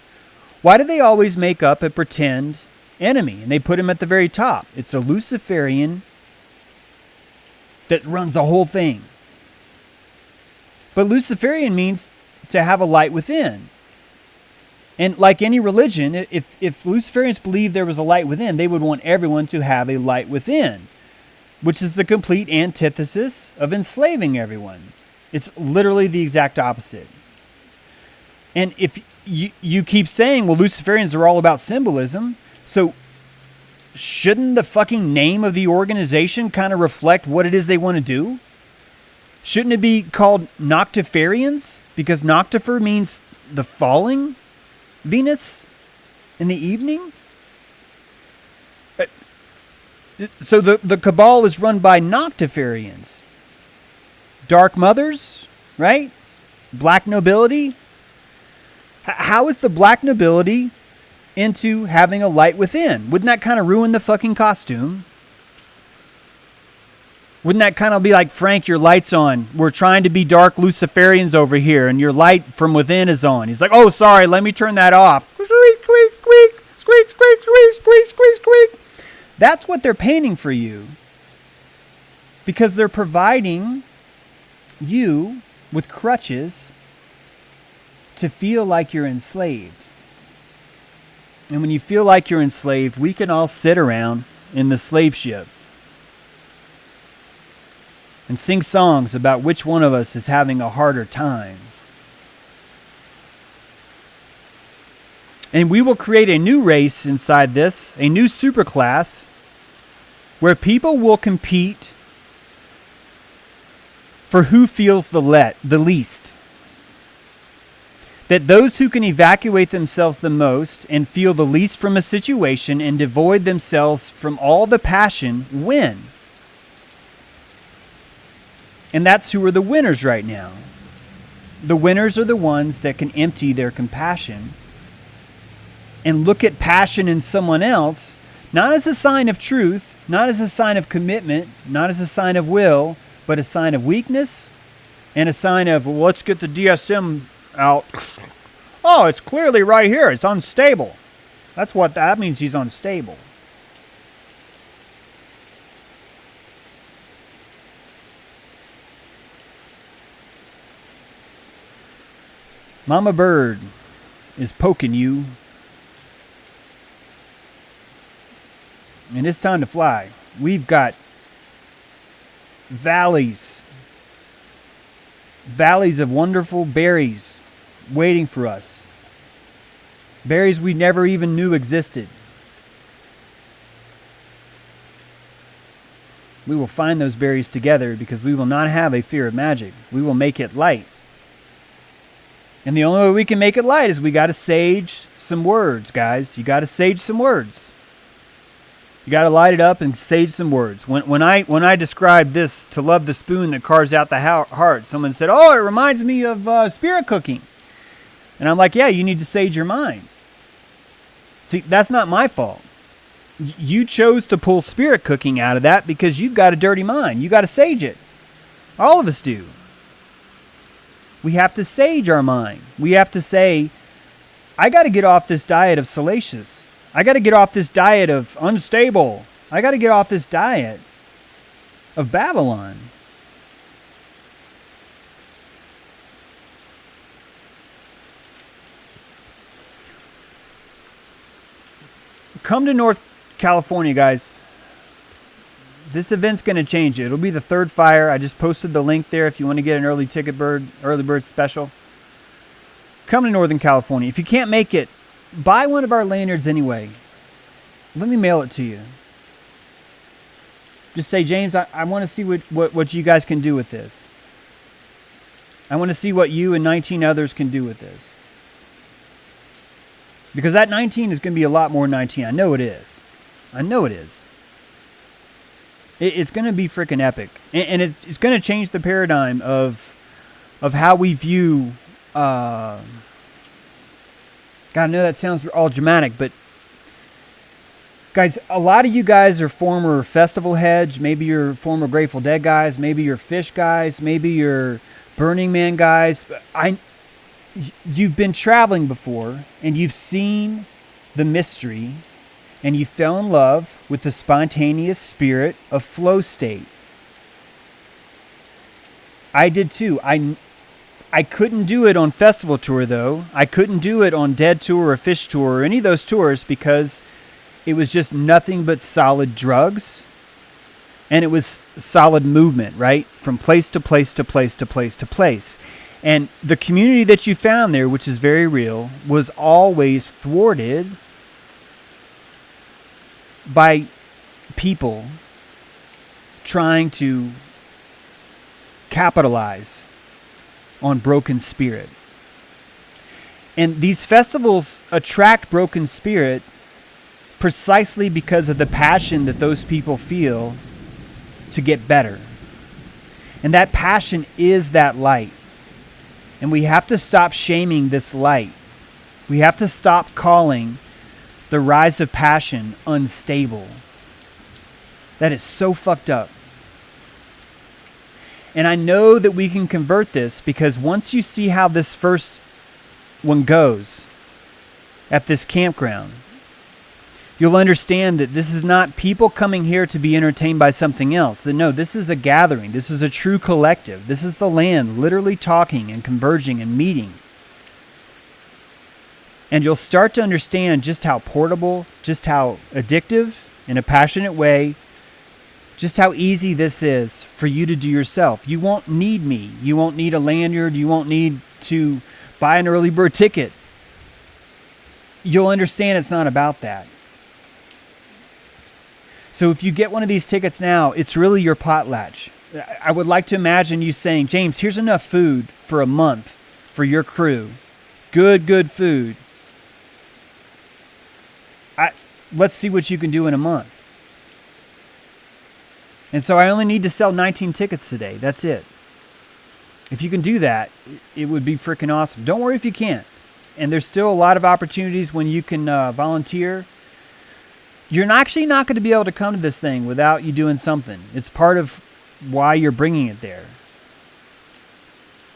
why do they always make up a pretend enemy? And they put him at the very top. It's a Luciferian that runs the whole thing. But Luciferian means to have a light within. And like any religion, if Luciferians believed there was a light within, they would want everyone to have a light within, which is the complete antithesis of enslaving everyone. It's literally the exact opposite. And if you keep saying, well, Luciferians are all about symbolism, so shouldn't the fucking name of the organization kind of reflect what it is they want to do? Shouldn't it be called Noctiferians? Because Noctifer means the falling Venus in the evening? So the cabal is run by Noctiferians. Dark mothers, right? Black nobility. How is the black nobility into having a light within? Wouldn't that kind of ruin the fucking costume? Wouldn't that kind of be like, Frank, your light's on. We're trying to be dark Luciferians over here, and your light from within is on. He's like, oh, sorry, let me turn that off. Squeak, squeak, squeak, squeak, squeak, squeak, squeak, squeak, squeak. That's what they're painting for you. Because they're providing you with crutches to feel like you're enslaved. And when you feel like you're enslaved, we can all sit around in the slave ship and sing songs about which one of us is having a harder time. And we will create a new race inside this, a new superclass, where people will compete for who feels the least. that those who can evacuate themselves the most and feel the least from a situation and devoid themselves from all the passion win. And that's who are the winners right now. The winners are the ones that can empty their compassion and look at passion in someone else, not as a sign of truth, not as a sign of commitment, not as a sign of will, but a sign of weakness and a sign of, well, let's get the DSM out. Oh, it's clearly right here. It's unstable. That's what that means. He's unstable. Mama Bird is poking you. And it's time to fly. We've got valleys of wonderful berries waiting for us. Berries we never even knew existed. We will find those berries together because we will not have a fear of magic. We will make it light. And the only way we can make it light is we got to sage some words, guys. You got to sage some words. You got to light it up and sage some words. When I described this, to love the spoon that carves out the heart, someone said, oh, it reminds me of spirit cooking. And I'm like, yeah, you need to sage your mind. See, that's not my fault. You chose to pull spirit cooking out of that because you've got a dirty mind. You got to sage it. All of us do. We have to sage our mind. We have to say, I got to get off this diet of salacious. I got to get off this diet of unstable. I got to get off this diet of Babylon. Come to North California, guys. This event's going to change it. It'll be the third fire. I just posted the link there if you want to get an early bird special. Come to Northern California. If you can't make it, buy one of our lanyards anyway. Let me mail it to you. Just say, James, I want to see what you guys can do with this. I want to see what you and 19 others can do with this. Because that 19 is going to be a lot more 19. I know it is. I know it is. It's going to be freaking epic. And it's going to change the paradigm of how we view... God, I know that sounds all dramatic, but... Guys, a lot of you guys are former festival heads. Maybe you're former Grateful Dead guys. Maybe you're Fish guys. Maybe you're Burning Man guys. You've been traveling before, and you've seen the mystery... and you fell in love with the spontaneous spirit of flow state. I did too. I couldn't do it on festival tour, though. I couldn't do it on Dead Tour or Fish Tour or any of those tours because it was just nothing but solid drugs. And it was solid movement, right? From place to place to place to place to place. And the community that you found there, which is very real, was always thwarted by people trying to capitalize on broken spirit. And these festivals attract broken spirit precisely because of the passion that those people feel to get better. And that passion is that light. And we have to stop shaming this light. We have to stop calling the rise of passion unstable. That is so fucked up. And I know that we can convert this because once you see how this first one goes at this campground, you'll understand that this is not people coming here to be entertained by something else. That no, this is a gathering. This is a true collective. This is the land literally talking and converging and meeting. And you'll start to understand just how portable, just how addictive, in a passionate way, just how easy this is for you to do yourself. You won't need me. You won't need a lanyard. You won't need to buy an early bird ticket. You'll understand it's not about that. So if you get one of these tickets now, it's really your potlatch. I would like to imagine you saying, James, here's enough food for a month for your crew. good food. Let's see what you can do in a month. And so I only need to sell 19 tickets today. That's it. If you can do that, it would be freaking awesome. Don't worry if you can't. And there's still a lot of opportunities when you can volunteer. You're actually not going to be able to come to this thing without you doing something. It's part of why you're bringing it there.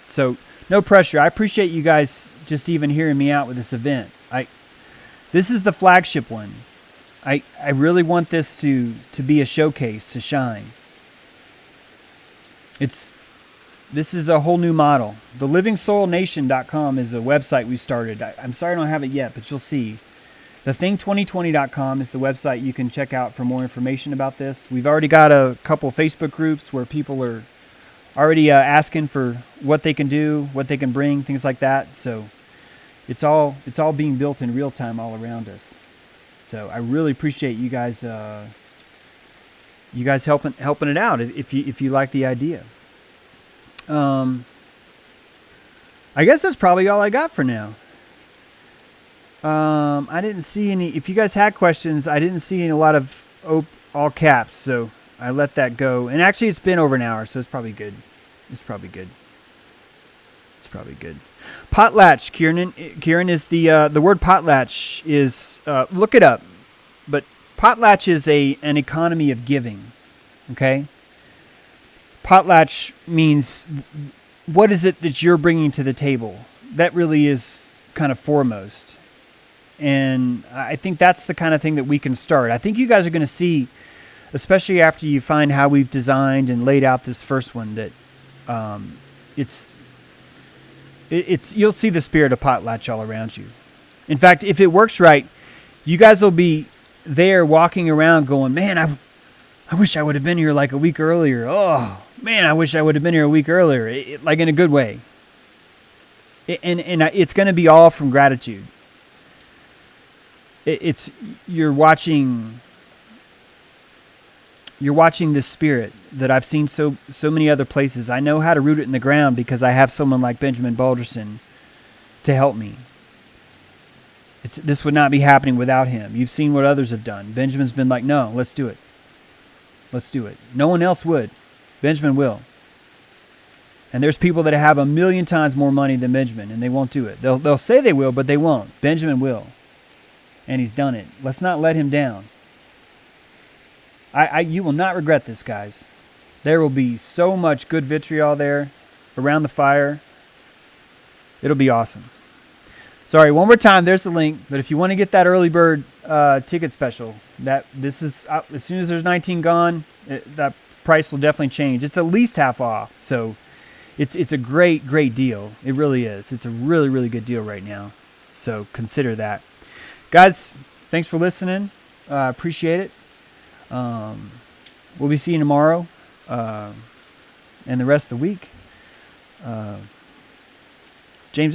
So no pressure. I appreciate you guys just even hearing me out with this event. This is the flagship one. I really want this to be a showcase, to shine. This is a whole new model. The livingsoilnation.com is a website we started. I'm sorry I don't have it yet, but you'll see. Thething2020.com is the website you can check out for more information about this. We've already got a couple Facebook groups where people are already asking for what they can do, what they can bring, things like that. So it's all being built in real time all around us. So I really appreciate you guys helping it out if you like the idea. I guess that's probably all I got for now. I didn't see any. If you guys had questions, I didn't see a lot of all caps, so I let that go. And actually, it's been over an hour, so it's probably good. Potlatch, Kieran is the word potlatch is look it up, but potlatch is an economy of giving. Okay. Potlatch means what is it that you're bringing to the table? That really is kind of foremost. And I think that's the kind of thing that we can start. I think you guys are going to see, especially after you find how we've designed and laid out this first one, that you'll see the spirit of potlatch all around you. In fact, if it works right, you guys will be there walking around going, man, I wish I would have been here like a week earlier. Oh, man, I wish I would have been here a week earlier, like in a good way. And it's going to be all from gratitude. You're watching this spirit that I've seen so many other places. I know how to root it in the ground because I have someone like Benjamin Balderson to help me. This would not be happening without him. You've seen what others have done. Benjamin's been like, no, let's do it. Let's do it. No one else would. Benjamin will. And there's people that have 1,000,000 times more money than Benjamin, and they won't do it. They'll say they will, but they won't. Benjamin will. And he's done it. Let's not let him down. You will not regret this, guys. There will be so much good vitriol there around the fire. It'll be awesome. Sorry, one more time, there's the link. But if you want to get that early bird ticket special, this is as soon as there's 19 gone, that price will definitely change. It's at least half off. So it's a great deal. It really is. It's a really good deal right now. So consider that. Guys, thanks for listening. Appreciate it. We'll be seeing you tomorrow and the rest of the week. James out.